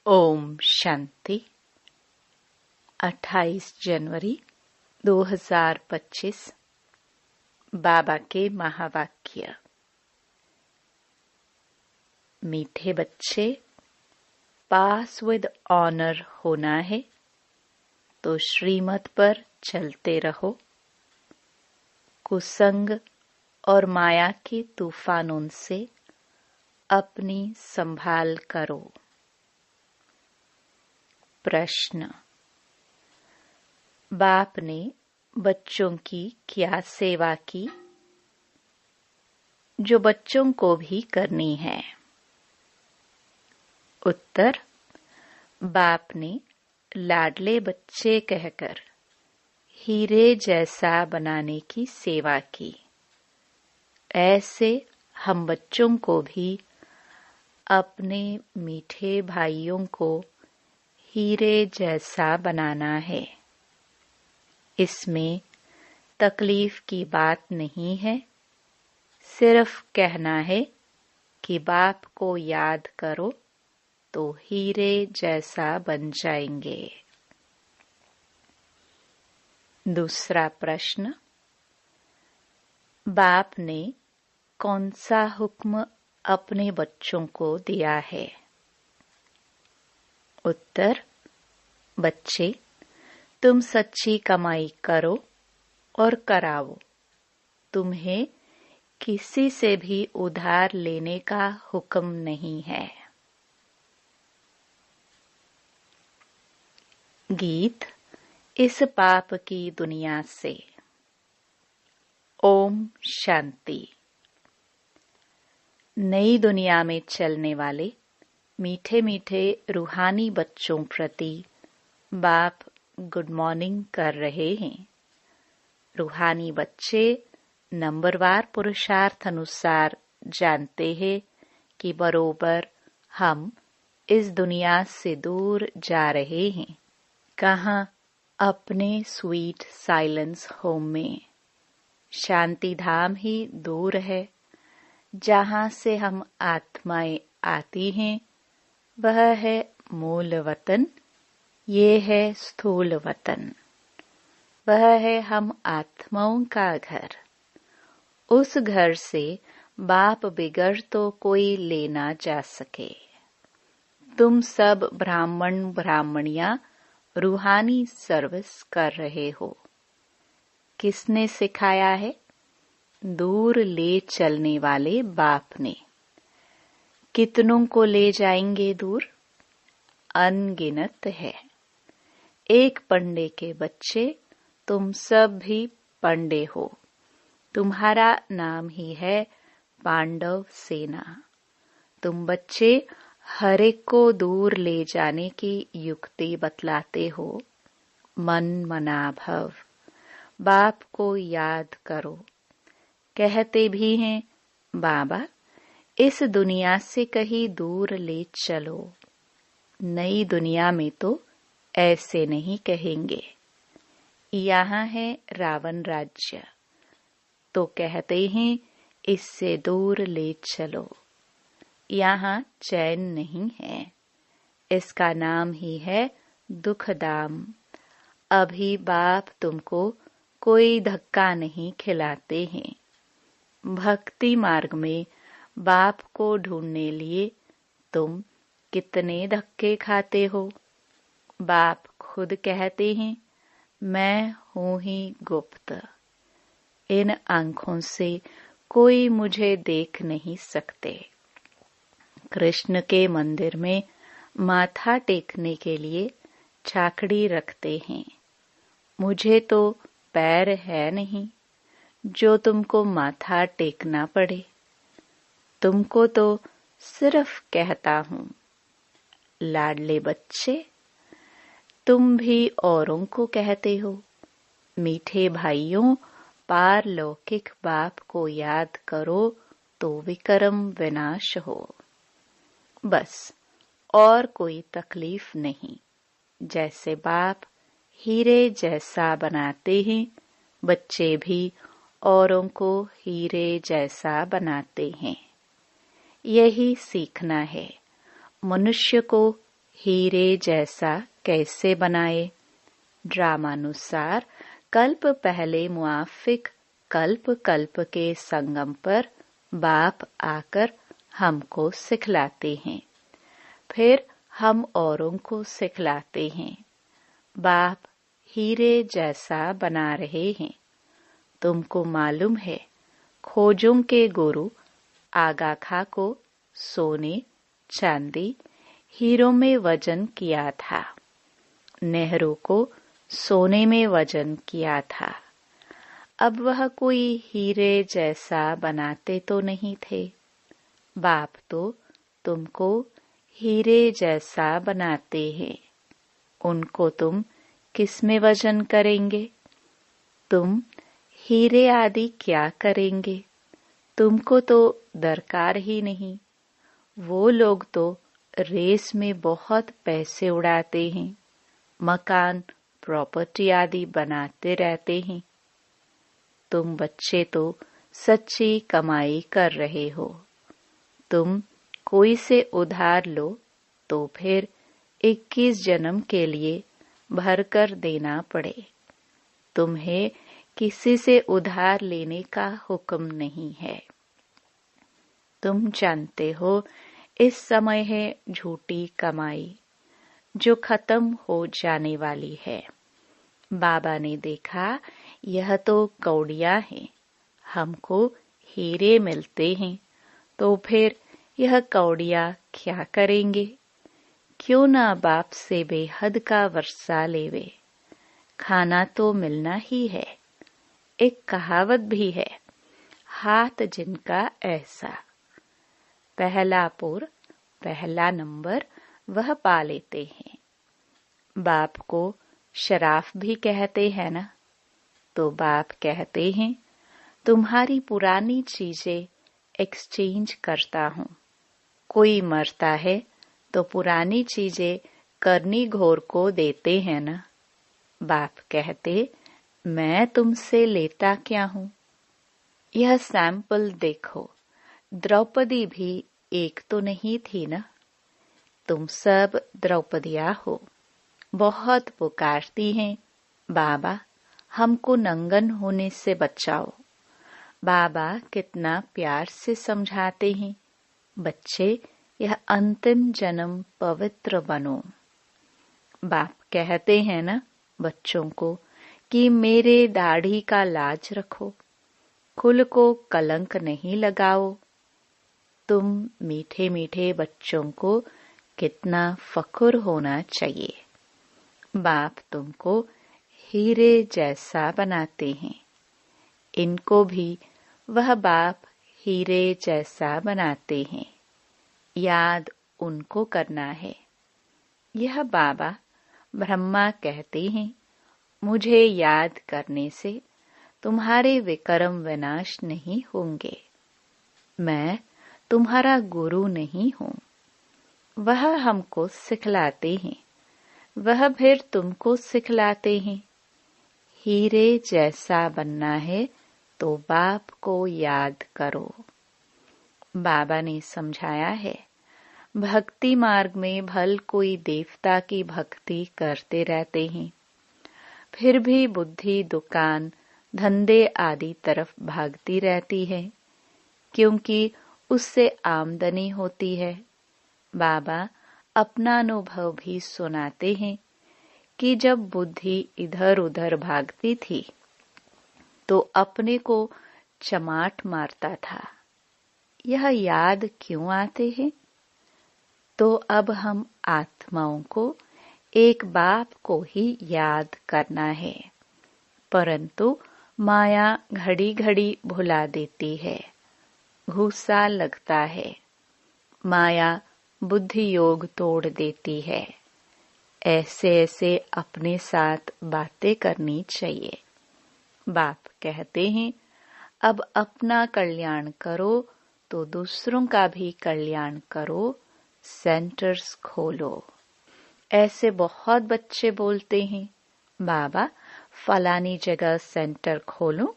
ओम शांति। 28 जनवरी 2025 बाबा के महावाक्य। मीठे बच्चे, पास विद ऑनर होना है तो श्रीमत पर चलते रहो। कुसंग और माया के तूफानों से अपनी संभाल करो। प्रश्न। बाप ने बच्चों की क्या सेवा की जो बच्चों को भी करनी है? उत्तर। बाप ने लाडले बच्चे कहकर हीरे जैसा बनाने की सेवा की। ऐसे हम बच्चों को भी अपने मीठे भाइयों को हीरे जैसा बनाना है। इसमें तकलीफ की बात नहीं है, सिर्फ कहना है कि बाप को याद करो तो हीरे जैसा बन जाएंगे। दूसरा प्रश्न। बाप ने कौन सा हुक्म अपने बच्चों को दिया है? उत्तर। बच्चे, तुम सच्ची कमाई करो और कराओ। तुम्हें किसी से भी उधार लेने का हुक्म नहीं है। गीत इस पाप की दुनिया से। ओम शांति। नई दुनिया में चलने वाले मीठे मीठे रूहानी बच्चों प्रति बाप गुड मॉर्निंग कर रहे हैं। रूहानी बच्चे नंबरवार पुरुषार्थ अनुसार जानते हैं कि बरोबर हम इस दुनिया से दूर जा रहे हैं। कहाँ? अपने स्वीट साइलेंस होम में। शांति धाम ही दूर है। जहाँ से हम आत्माएं आती हैं वह है मूल वतन, ये है स्थूल वतन। वह है हम आत्माओं का घर। उस घर से बाप बिगड़ तो कोई ले ना जा सके। तुम सब ब्राह्मण ब्राह्मणियां रूहानी सर्विस कर रहे हो। किसने सिखाया है? दूर ले चलने वाले बाप ने। कितनों को ले जाएंगे दूर? अनगिनत है। एक पंडे के बच्चे तुम सब भी पंडे हो। तुम्हारा नाम ही है पांडव सेना। तुम बच्चे हर एक को दूर ले जाने की युक्ति बतलाते हो। मन मना भव। बाप को याद करो। कहते भी हैं, बाबा इस दुनिया से कहीं दूर ले चलो। नई दुनिया में तो ऐसे नहीं कहेंगे। यहाँ है रावण राज्य, तो कहते हैं इससे दूर ले चलो। यहाँ चैन नहीं है। इसका नाम ही है दुखधाम। अभी बाप तुमको कोई धक्का नहीं खिलाते हैं। भक्ति मार्ग में बाप को ढूंढने लिए तुम कितने धक्के खाते हो। बाप खुद कहते हैं, मैं हूं ही गुप्त। इन आंखों से कोई मुझे देख नहीं सकते। कृष्ण के मंदिर में माथा टेकने के लिए छाकड़ी रखते हैं। मुझे तो पैर है नहीं जो तुमको माथा टेकना पड़े। तुमको तो सिर्फ कहता हूं। लाडले बच्चे, तुम भी औरों को कहते हो। मीठे भाइयों, पारलौकिक बाप को याद करो तो विक्रम विनाश हो। बस और कोई तकलीफ नहीं। जैसे बाप हीरे जैसा बनाते हैं, बच्चे भी औरों को हीरे जैसा बनाते हैं। यही सीखना है। मनुष्य को हीरे जैसा कैसे बनाए। ड्रामानुसार कल्प पहले मुआफिक कल्प कल्प के संगम पर बाप आकर हमको सिखलाते हैं, फिर हम औरों को सिखलाते हैं। बाप हीरे जैसा बना रहे हैं। तुमको मालूम है, खोजों के गुरु आगा खां को सोने चांदी हीरों में वजन किया था। नेहरू को सोने में वजन किया था। अब वह कोई हीरे जैसा बनाते तो नहीं थे। बाप तो तुमको हीरे जैसा बनाते हैं। उनको तुम किस में वजन करेंगे? तुम हीरे आदि क्या करेंगे? तुमको तो दरकार ही नहीं। वो लोग तो रेस में बहुत पैसे उड़ाते हैं, मकान प्रॉपर्टी आदि बनाते रहते हैं। तुम बच्चे तो सच्ची कमाई कर रहे हो। तुम कोई से उधार लो तो फिर 21 जन्म के लिए भरकर देना पड़े। तुम्हें किसी से उधार लेने का हुक्म नहीं है। तुम जानते हो इस समय है झूठी कमाई जो खत्म हो जाने वाली है। बाबा ने देखा यह तो कौड़ियां हैं, हमको हीरे मिलते हैं, तो फिर यह कौड़ियां क्या करेंगे? क्यों ना बाप से बेहद का वर्षा लेवे। खाना तो मिलना ही है। एक कहावत भी है, हाथ जिनका ऐसा। पहला पुर पहला नंबर वह पा लेते हैं। बाप को शराफ भी कहते हैं ना, तो बाप कहते हैं तुम्हारी पुरानी चीजें एक्सचेंज करता हूँ। कोई मरता है तो पुरानी चीजें करनी घोर को देते हैं ना। बाप कहते मैं तुमसे लेता क्या हूँ? यह सैंपल देखो, द्रौपदी भी एक तो नहीं थी ना। तुम सब द्रौपदिया हो। बहुत पुकारती हैं, बाबा हमको नंगन होने से बचाओ। बाबा कितना प्यार से समझाते हैं, बच्चे यह अंतिम जन्म पवित्र बनो। बाप कहते हैं ना बच्चों को कि मेरे दाढ़ी का लाज रखो, कुल को कलंक नहीं लगाओ। तुम मीठे मीठे बच्चों को कितना फख्र होना चाहिए। बाप तुमको हीरे जैसा बनाते हैं। इनको भी वह बाप हीरे जैसा बनाते हैं। याद उनको करना है। यह बाबा ब्रह्मा कहते हैं, मुझे याद करने से तुम्हारे विक्रम विनाश नहीं होंगे। मैं तुम्हारा गुरु नहीं हूँ। वह हमको सिखलाते हैं, वह फिर तुमको सिखलाते हैं। हीरे जैसा बनना है तो बाप को याद करो। बाबा ने समझाया है, भक्ति मार्ग में भल कोई देवता की भक्ति करते रहते हैं, फिर भी बुद्धि दुकान धंधे आदि तरफ भागती रहती है, क्योंकि उससे आमदनी होती है। बाबा अपना अनुभव भी सुनाते हैं कि जब बुद्धि इधर उधर भागती थी तो अपने को चमाट मारता था। यह याद क्यों आते हैं? तो अब हम आत्माओं को एक बाप को ही याद करना है, परंतु माया घड़ी घड़ी भुला देती है, गुस्सा लगता है। माया बुद्धि योग तोड़ देती है। ऐसे ऐसे अपने साथ बातें करनी चाहिए। बाप कहते हैं, अब अपना कल्याण करो तो दूसरों का भी कल्याण करो, सेंटर्स खोलो। ऐसे बहुत बच्चे बोलते हैं, बाबा फलानी जगह सेंटर खोलूं।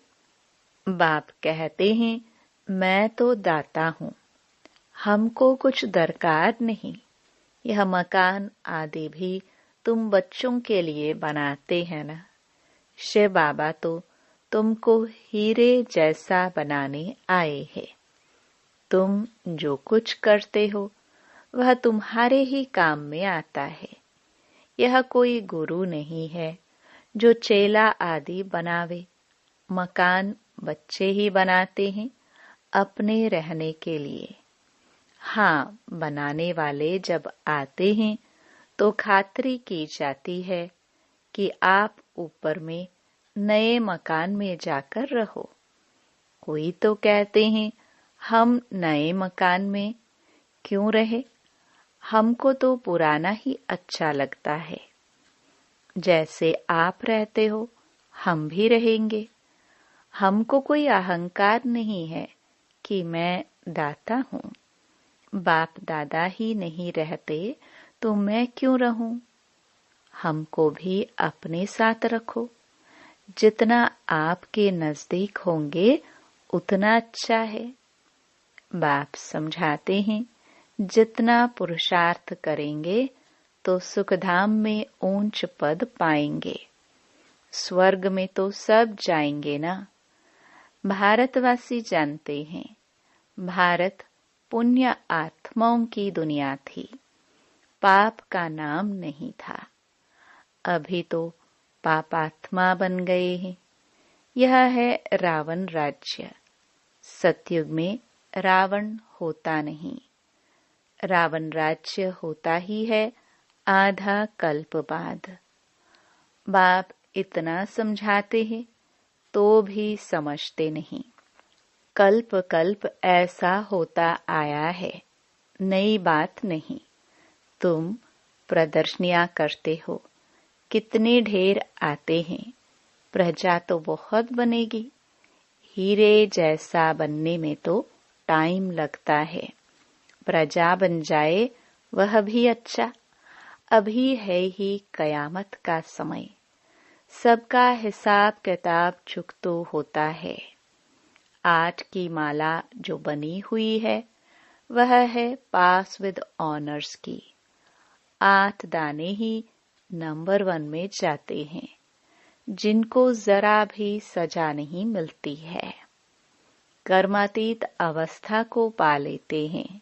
बाप कहते हैं, मैं तो दाता हूँ, हमको कुछ दरकार नहीं। यह मकान आदि भी तुम बच्चों के लिए बनाते हैं ना। शिव बाबा तो तुमको हीरे जैसा बनाने आए हैं। तुम जो कुछ करते हो वह तुम्हारे ही काम में आता है। यह कोई गुरु नहीं है जो चेला आदि बनावे। मकान बच्चे ही बनाते हैं अपने रहने के लिए। हाँ, बनाने वाले जब आते हैं तो खातरी की जाती है कि आप ऊपर में नए मकान में जाकर रहो। कोई तो कहते हैं हम नए मकान में क्यों रहे, हमको तो पुराना ही अच्छा लगता है। जैसे आप रहते हो हम भी रहेंगे। हमको कोई अहंकार नहीं है कि मैं दाता हूँ। बाप दादा ही नहीं रहते तो मैं क्यों रहूं। हमको भी अपने साथ रखो। जितना आपके नजदीक होंगे उतना अच्छा है। बाप समझाते हैं जितना पुरुषार्थ करेंगे तो सुखधाम में ऊंच पद पाएंगे। स्वर्ग में तो सब जाएंगे ना। भारतवासी जानते हैं भारत पुण्य आत्माओं की दुनिया थी, पाप का नाम नहीं था। अभी तो पापात्मा बन गए हैं। यह है रावण राज्य। सतयुग में रावण होता नहीं। रावण राज्य होता ही है आधा कल्प बाद। बाप इतना समझाते हैं तो भी समझते नहीं। कल्प कल्प ऐसा होता आया है, नई बात नहीं। तुम प्रदर्शनियां करते हो, कितने ढेर आते हैं। प्रजा तो बहुत बनेगी। हीरे जैसा बनने में तो टाइम लगता है। प्रजा बन जाए वह भी अच्छा। अभी है ही कयामत का समय। सबका हिसाब किताब चुकतो होता है। 8 की माला जो बनी हुई है वह है पास विद ऑनर्स की। 8 दाने ही नंबर 1 में जाते हैं, जिनको जरा भी सजा नहीं मिलती है। कर्मातीत अवस्था को पा लेते हैं।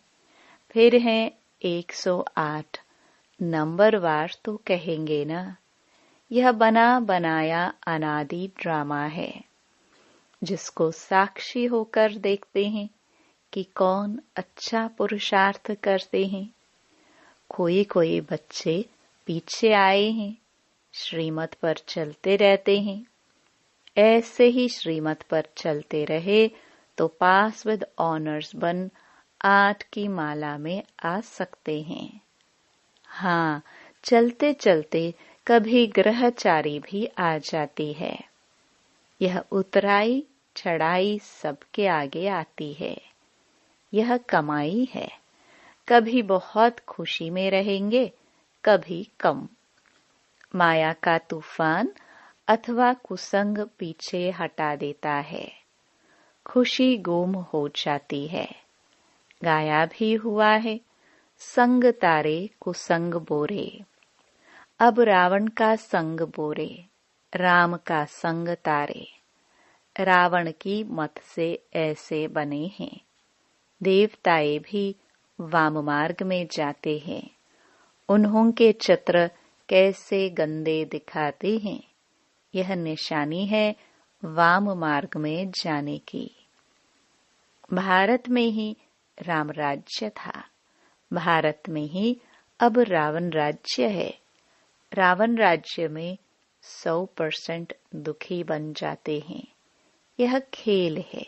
फिर हैं 108 नंबरवार तो कहेंगे ना। यह बना बनाया अनादि ड्रामा है, जिसको साक्षी होकर देखते हैं कि कौन अच्छा पुरुषार्थ करते हैं। कोई कोई बच्चे पीछे आए हैं, श्रीमत पर चलते रहते हैं। ऐसे ही श्रीमत पर चलते रहे तो पास विद ऑनर्स बन 8 की माला में आ सकते हैं। हाँ, चलते चलते कभी ग्रहचारी भी आ जाती है। यह उतराई चढ़ाई सबके आगे आती है। यह कमाई है। कभी बहुत खुशी में रहेंगे, कभी कम। माया का तूफान अथवा कुसंग पीछे हटा देता है। खुशी गुम हो जाती है। गाया भी हुआ है, संग तारे कुसंग बोरे। अब रावण का संग बोरे, राम का संग तारे। रावण की मत से ऐसे बने हैं। देवताएं भी वाम मार्ग में जाते हैं। उन्हों के चित्र कैसे गंदे दिखाते हैं। यह निशानी है वाम मार्ग में जाने की। भारत में ही राम राज्य था। भारत में ही अब रावण राज्य है। रावण राज्य में 100% दुखी बन जाते हैं। यह खेल है।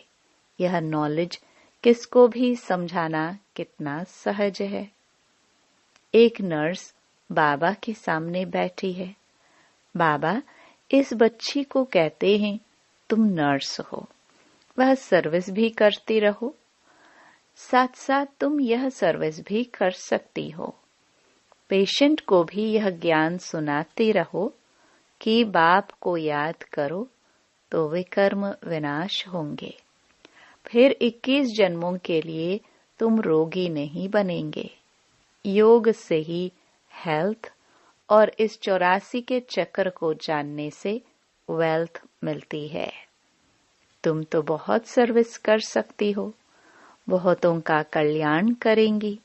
यह नॉलेज किसको भी समझाना कितना सहज है। एक नर्स बाबा के सामने बैठी है। बाबा इस बच्ची को कहते हैं तुम नर्स हो, वह सर्विस भी करती रहो। साथ साथ तुम यह सर्विस भी कर सकती हो। पेशेंट को भी यह ज्ञान सुनाते रहो कि बाप को याद करो तो विकर्म विनाश होंगे। फिर 21 जन्मों के लिए तुम रोगी नहीं बनेंगे। योग से ही हेल्थ और इस 84 के चक्र को जानने से वेल्थ मिलती है। तुम तो बहुत सर्विस कर सकती हो, बहुतों का कल्याण करेंगी।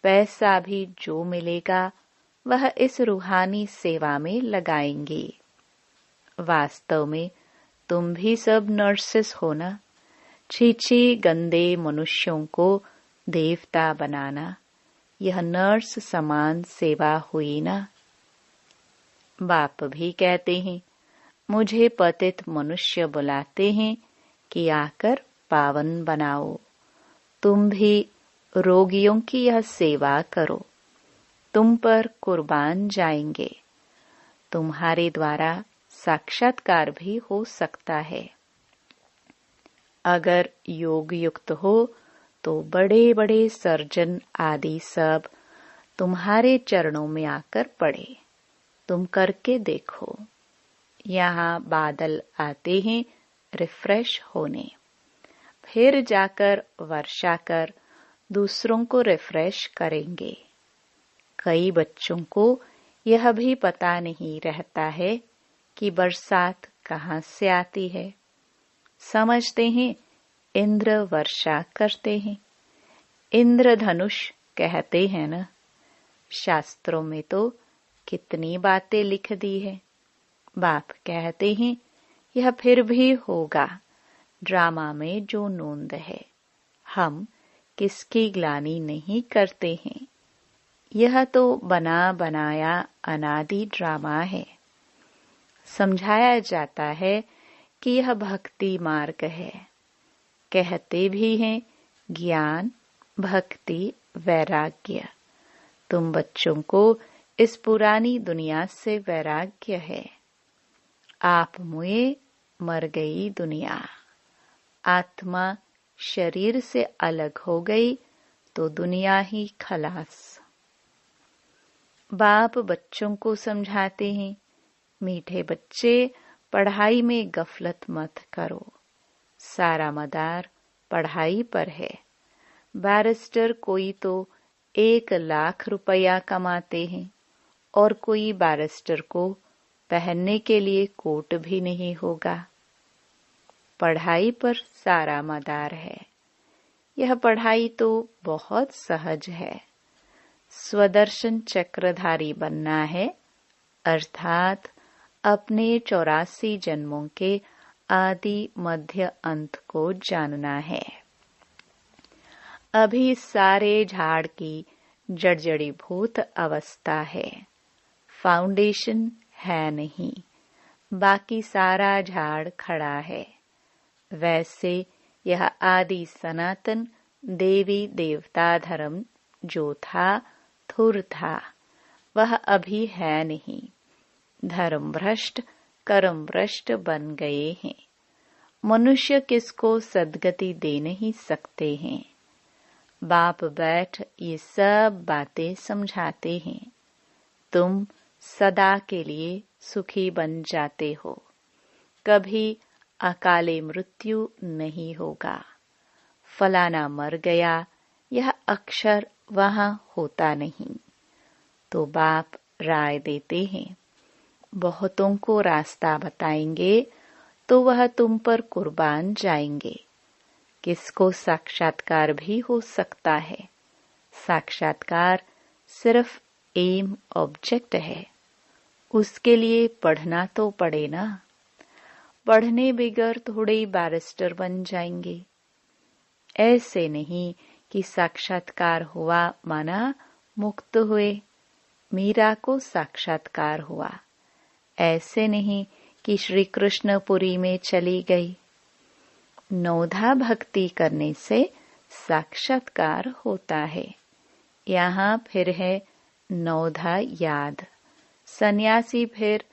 पैसा भी जो मिलेगा वह इस रूहानी सेवा में लगाएंगी। वास्तव में तुम भी सब नर्सेस हो ना। छी गंदे मनुष्यों को देवता बनाना, यह नर्स समान सेवा हुई ना। बाप भी कहते हैं, मुझे पतित मनुष्य बुलाते हैं कि आकर पावन बनाओ। तुम भी रोगियों की यह सेवा करो, तुम पर कुर्बान जाएंगे। तुम्हारे द्वारा साक्षात्कार भी हो सकता है। अगर योग युक्त हो तो बड़े बड़े सर्जन आदि सब तुम्हारे चरणों में आकर पड़े। तुम करके देखो। यहाँ बादल आते हैं रिफ्रेश होने, फिर जाकर वर्षा कर दूसरों को रिफ्रेश करेंगे। कई बच्चों को यह भी पता नहीं रहता है कि बरसात कहाँ से आती है। समझते हैं इंद्र वर्षा करते हैं। इंद्रधनुष कहते हैं ना। शास्त्रों में तो कितनी बातें लिख दी है। बाप कहते हैं यह फिर भी होगा। ड्रामा में जो नोंद है, हम किसकी ग्लानि नहीं करते हैं। यह तो बना बनाया अनादि ड्रामा है। समझाया जाता है कि यह भक्ति मार्ग है। कहते भी हैं ज्ञान, भक्ति, वैराग्य। तुम बच्चों को इस पुरानी दुनिया से वैराग्य है। आप मुए, मर गई दुनिया। आत्मा शरीर से अलग हो गई तो दुनिया ही खलास। बाप बच्चों को समझाते हैं, मीठे बच्चे पढ़ाई में गफलत मत करो। सारा मदार पढ़ाई पर है। बैरिस्टर कोई तो 1,00,000 रुपया कमाते हैं और कोई बैरिस्टर को पहनने के लिए कोट भी नहीं होगा। पढ़ाई पर सारा मदार है। यह पढ़ाई तो बहुत सहज है। स्वदर्शन चक्रधारी बनना है, अर्थात अपने 84 जन्मों के आदि मध्य अंत को जानना है। अभी सारे झाड़ की जड़जड़ीभूत अवस्था है, फाउंडेशन है नहीं। बाकी सारा झाड़ खड़ा है। वैसे यह आदि सनातन देवी देवता धर्म जो था, थुर था, वह अभी है नहीं। धर्म भ्रष्ट, कर्म भ्रष्ट बन गए हैं। मनुष्य किसको सद्गति दे नहीं सकते हैं। बाप बैठ ये सब बातें समझाते हैं। तुम सदा के लिए सुखी बन जाते हो। कभी अकाले मृत्यु नहीं होगा। फलाना मर गया, यह अक्षर वहां होता नहीं। तो बाप राय देते हैं, बहुतों को रास्ता बताएंगे तो वह तुम पर कुर्बान जाएंगे। किसको साक्षात्कार भी हो सकता है। साक्षात्कार सिर्फ एम ऑब्जेक्ट है। उसके लिए पढ़ना तो पड़े ना। पढ़ने बगैर थोड़े बैरिस्टर बन जाएंगे। ऐसे नहीं कि साक्षात्कार हुआ माना मुक्त हुए। मीरा को साक्षात्कार हुआ। ऐसे नहीं कि श्री कृष्णपुरी में चली गई। नौधा भक्ति करने से साक्षात्कार होता है। यहाँ फिर है नौधा याद। सन्यासी फिर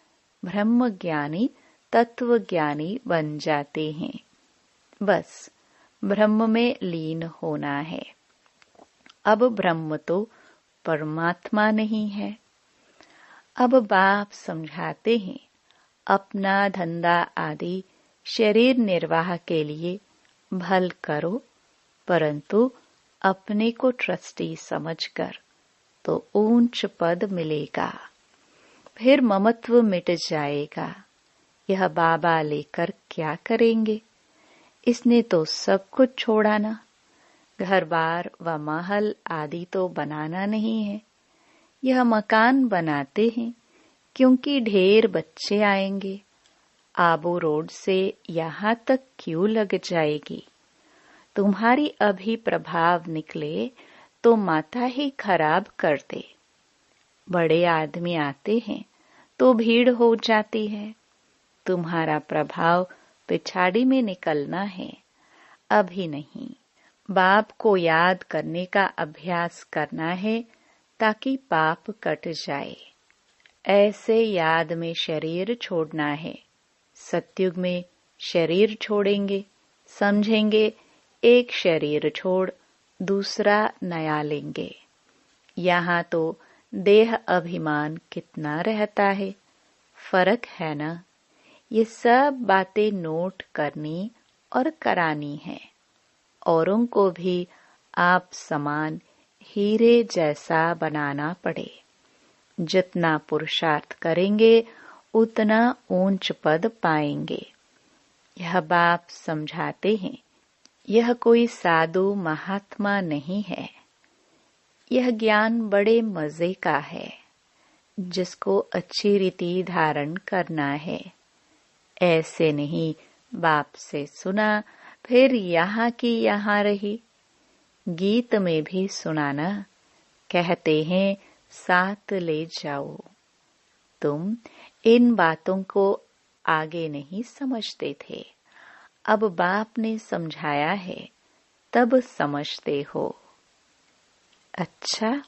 ब्रह्म ज्ञानी, तत्व ज्ञानी बन जाते हैं। बस ब्रह्म में लीन होना है। अब ब्रह्म तो परमात्मा नहीं है। अब बाप समझाते हैं, अपना धंधा आदि शरीर निर्वाह के लिए भल करो, परंतु अपने को ट्रस्टी समझकर तो ऊंच पद मिलेगा, फिर ममत्व मिट जाएगा। यह बाबा लेकर क्या करेंगे? इसने तो सब कुछ छोड़ा ना। घर बार व महल आदि तो बनाना नहीं है। यह मकान बनाते हैं क्योंकि ढेर बच्चे आएंगे। आबू रोड से यहाँ तक क्यों लग जाएगी? तुम्हारी अभी प्रभाव निकले तो माथा ही खराब कर दे। बड़े आदमी आते हैं तो भीड़ हो जाती है। तुम्हारा प्रभाव पिछाड़ी में निकलना है, अभी नहीं। बाप को याद करने का अभ्यास करना है ताकि पाप कट जाए। ऐसे याद में शरीर छोड़ना है। सतयुग में शरीर छोड़ेंगे, समझेंगे एक शरीर छोड़ दूसरा नया लेंगे। यहाँ तो देह अभिमान कितना रहता है, फर्क है ना। ये सब बातें नोट करनी और करानी है। औरों को भी आप समान हीरे जैसा बनाना पड़े। जितना पुरुषार्थ करेंगे उतना ऊंच पद पाएंगे। यह बाप समझाते हैं, यह कोई साधु महात्मा नहीं है। यह ज्ञान बड़े मजे का है, जिसको अच्छी रीति धारण करना है। ऐसे नहीं बाप से सुना फिर यहाँ की यहाँ रही। गीत में भी सुनाना, कहते हैं साथ ले जाओ। तुम इन बातों को आगे नहीं समझते थे, अब बाप ने समझाया है तब समझते हो। अच्छा,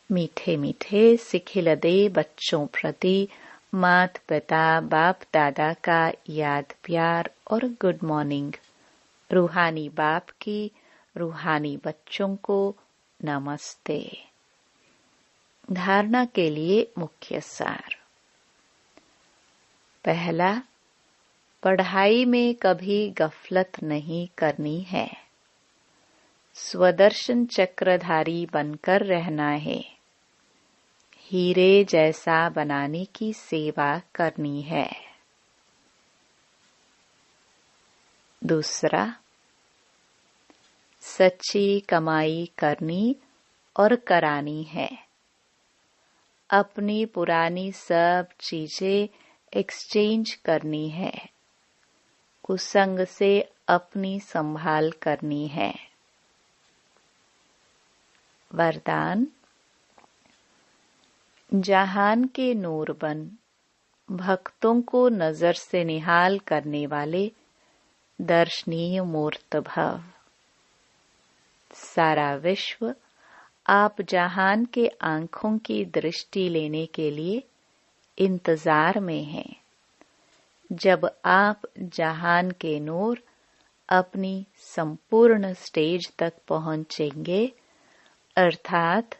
मीठे मीठे सिखिलदे बच्चों प्रति मात पिता बाप दादा का याद प्यार और गुड मॉर्निंग। रूहानी बाप की रूहानी बच्चों को नमस्ते। धारणा के लिए मुख्य सार। पहला, पढ़ाई में कभी गफलत नहीं करनी है। स्वदर्शन चक्रधारी बनकर रहना है। हीरे जैसा बनाने की सेवा करनी है। दूसरा, सच्ची कमाई करनी और करानी है। अपनी पुरानी सब चीजें एक्सचेंज करनी है। कुसंग से अपनी संभाल करनी है। वरदान, जहान के नूर बन, भक्तों को नजर से निहाल करने वाले दर्शनीय मूर्त भव। सारा विश्व आप जहान के आंखों की दृष्टि लेने के लिए इंतजार में है। जब आप जहान के नूर अपनी संपूर्ण स्टेज तक पहुंचेंगे, अर्थात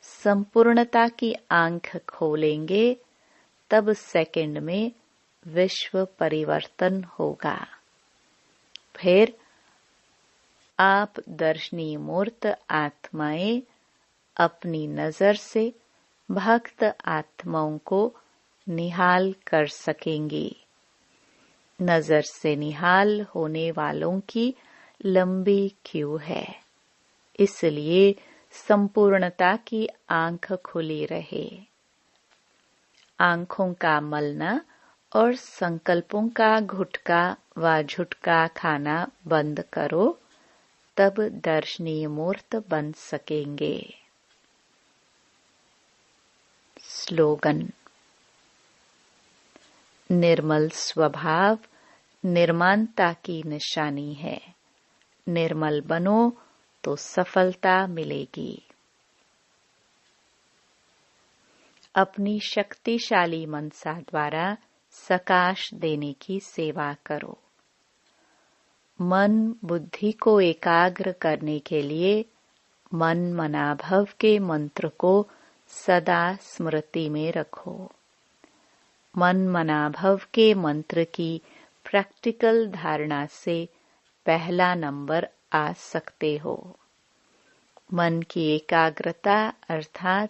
संपूर्णता की आंख खोलेंगे, तब सेकंड में विश्व परिवर्तन होगा। फिर आप दर्शनीय मूर्त आत्माएं अपनी नजर से भक्त आत्माओं को निहाल कर सकेंगी। नजर से निहाल होने वालों की लंबी क्यू है, इसलिए संपूर्णता की आंख खुली रहे। आंखों का मलना और संकल्पों का घुटका व झुटका खाना बंद करो, तब दर्शनीय मूर्त बन सकेंगे। स्लोगन। निर्मल स्वभाव निर्माणता की निशानी है। निर्मल बनो तो सफलता मिलेगी। अपनी शक्तिशाली मनसा द्वारा सकाश देने की सेवा करो। मन बुद्धि को एकाग्र करने के लिए मन मनाभव के मंत्र को सदा स्मृति में रखो। मन मनाभव के मंत्र की प्रैक्टिकल धारणा से पहला नंबर आ सकते हो। मन की एकाग्रता अर्थात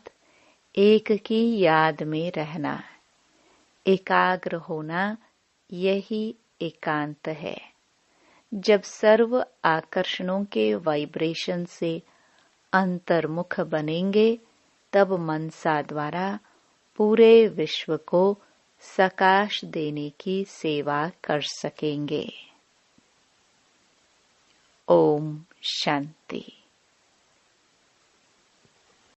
एक की याद में रहना, एकाग्र होना, यही एकांत है। जब सर्व आकर्षणों के वाइब्रेशन से अंतर्मुख बनेंगे, तब मनसा द्वारा पूरे विश्व को सकाश देने की सेवा कर सकेंगे। ओम शांति।